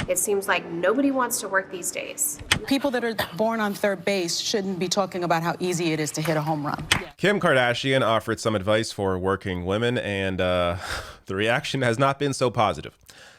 It seems like nobody wants to work these days. People that are born on third base shouldn't be talking about how easy it is to hit a home run. Kim Kardashian offered some advice for working women, and the reaction has not been so positive.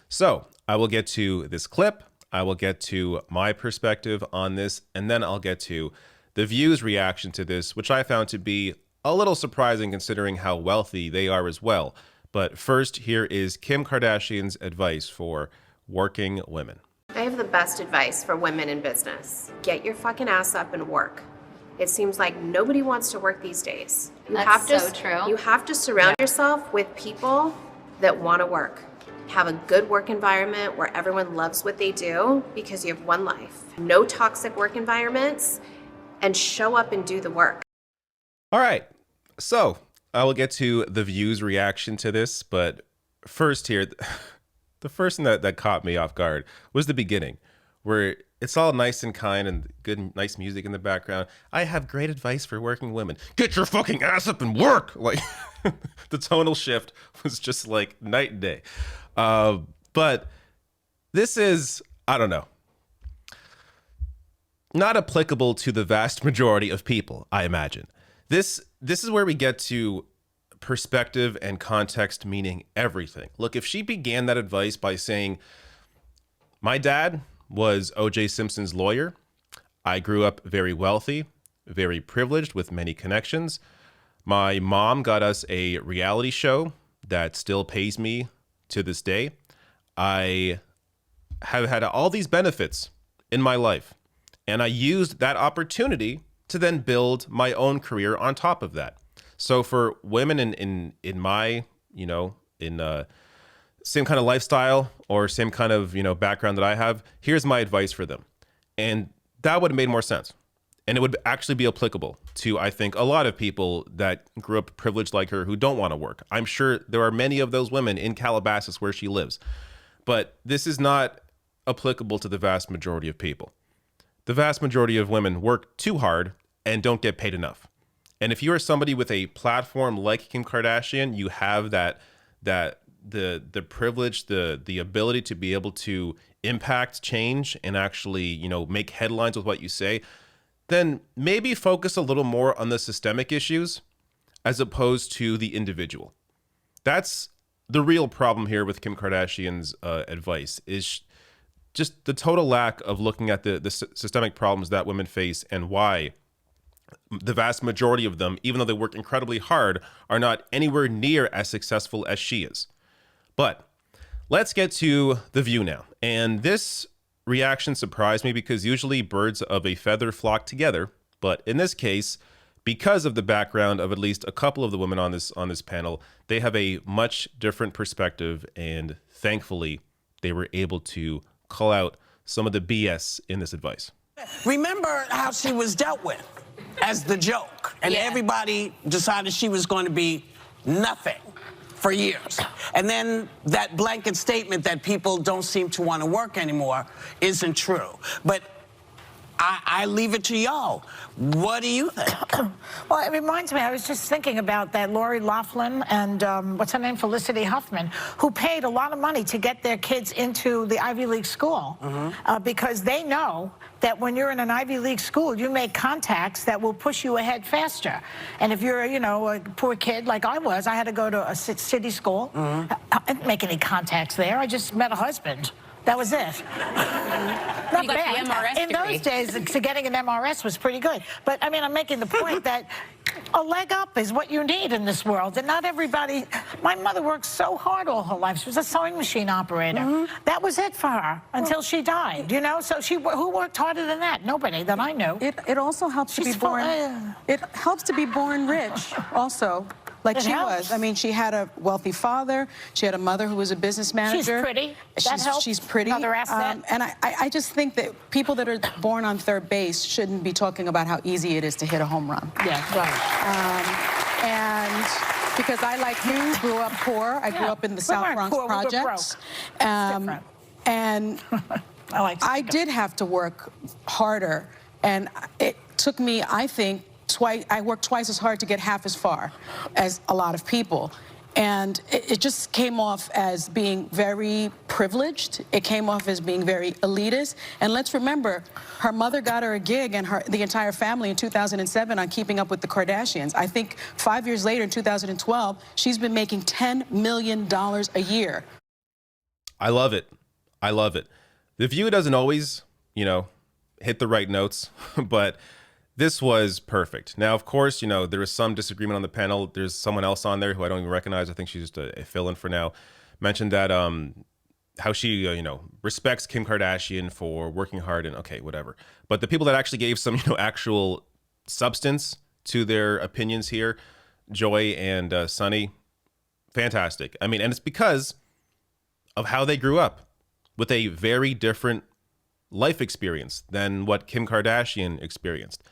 So I will get to this clip. I will get to my perspective on this, and then I'll get to The View's reaction to this, which I found to be a little surprising considering how wealthy they are as well. But first, here is Kim Kardashian's advice for working women. I have the best advice for women in business. Get your fucking ass up and work. It seems like nobody wants to work these days. That's so true. You have to surround yourself with people that want to work. Have a good work environment where everyone loves what they do because you have one life. No toxic work environments, and show up and do the work. All right, so I will get to The View's reaction to this, but first here, the first thing that caught me off guard was the beginning, where it's all nice and kind and good, nice music in the background. I have great advice for working women. Get your fucking ass up and work! Like, the tonal shift was just like night and day. But this is, I don't know, not applicable to the vast majority of people, I imagine. This is where we get to perspective and context meaning everything. Look, if she began that advice by saying, my dad was O.J. Simpson's lawyer. I grew up very wealthy, very privileged with many connections. My mom got us a reality show that still pays me to this day. I have had all these benefits in my life, and I used that opportunity to then build my own career on top of that. So for women in my, same kind of lifestyle or same kind of, background that I have, here's my advice for them. And that would have made more sense. And it would actually be applicable to, I think, a lot of people that grew up privileged like her who don't want to work. I'm sure there are many of those women in Calabasas where she lives. But this is not applicable to the vast majority of people. The vast majority of women work too hard and don't get paid enough. And if you are somebody with a platform like Kim Kardashian, you have the privilege, the ability to be able to impact change and actually, make headlines with what you say, then maybe focus a little more on the systemic issues as opposed to the individual. That's the real problem here with Kim Kardashian's advice, is just the total lack of looking at the systemic problems that women face and why the vast majority of them, even though they work incredibly hard, are not anywhere near as successful as she is. But let's get to The View now. And this reaction surprised me because usually birds of a feather flock together. But in this case, because of the background of at least a couple of the women on this panel, they have a much different perspective. And thankfully, they were able to call out some of the BS in this advice. Remember how she was dealt with as the joke, and everybody decided she was going to be nothing for years. And then that blanket statement that people don't seem to want to work anymore isn't true. But I leave it to y'all. What do you think? Well, it reminds me, I was just thinking about that Lori Loughlin and what's her name, Felicity Huffman, who paid a lot of money to get their kids into the Ivy League school because they know that when you're in an Ivy League school, you make contacts that will push you ahead faster. And if you're, a poor kid like I was, I had to go to a city school. I didn't make any contacts there. I just met a husband. That was it. Not bad. In those days, getting an MRS was pretty good. But, I mean, I'm making the point that a leg up is what you need in this world. And not everybody... My mother worked so hard all her life. She was a sewing machine operator. That was it for her until she died, So who worked harder than that? Nobody that I knew. It also helps to be born... It helps to be born rich, also. Like she was. I mean, she had a wealthy father. She had a mother who was a business manager. She's pretty. That helps. She's pretty. Another asset. And I just think that people that are born on third base shouldn't be talking about how easy it is to hit a home run. Yeah, right. And because I, like you, grew up poor. I grew up in the South Bronx projects. And I did have to work harder. And it took me, I think, I worked twice as hard to get half as far as a lot of people. And it just came off as being very privileged. It came off as being very elitist. And let's remember, her mother got her a gig and the entire family in 2007 on Keeping Up with the Kardashians. I think 5 years later, in 2012, she's been making $10 million a year. I love it. I love it. The View doesn't always, hit the right notes, but this was perfect. Now, of course, there was some disagreement on the panel. There's someone else on there who I don't even recognize. I think she's just a fill-in for now. Mentioned that how she, respects Kim Kardashian for working hard and okay, whatever. But the people that actually gave some, actual substance to their opinions here, Joy and Sunny, fantastic. I mean, and it's because of how they grew up with a very different life experience than what Kim Kardashian experienced.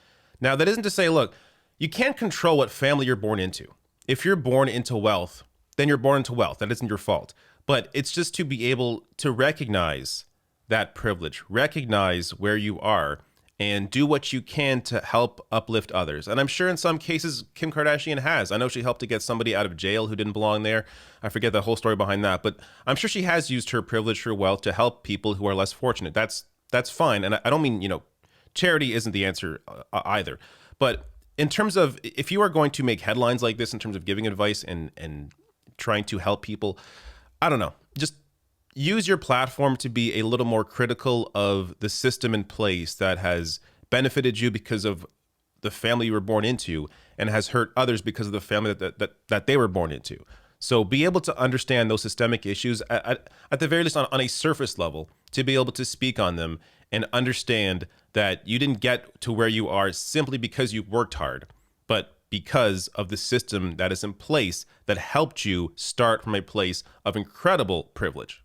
Now, that isn't to say, look, you can't control what family you're born into. If you're born into wealth, then you're born into wealth. That isn't your fault. But it's just to be able to recognize that privilege, recognize where you are, and do what you can to help uplift others. And I'm sure in some cases, Kim Kardashian has. I know she helped to get somebody out of jail who didn't belong there. I forget the whole story behind that. But I'm sure she has used her privilege, her wealth, to help people who are less fortunate. That's fine. And I don't mean, charity isn't the answer either. But in terms of, if you are going to make headlines like this in terms of giving advice and trying to help people, I don't know, just use your platform to be a little more critical of the system in place that has benefited you because of the family you were born into and has hurt others because of the family that they were born into. So be able to understand those systemic issues at the very least on a surface level, to be able to speak on them and understand that you didn't get to where you are simply because you worked hard, but because of the system that is in place that helped you start from a place of incredible privilege.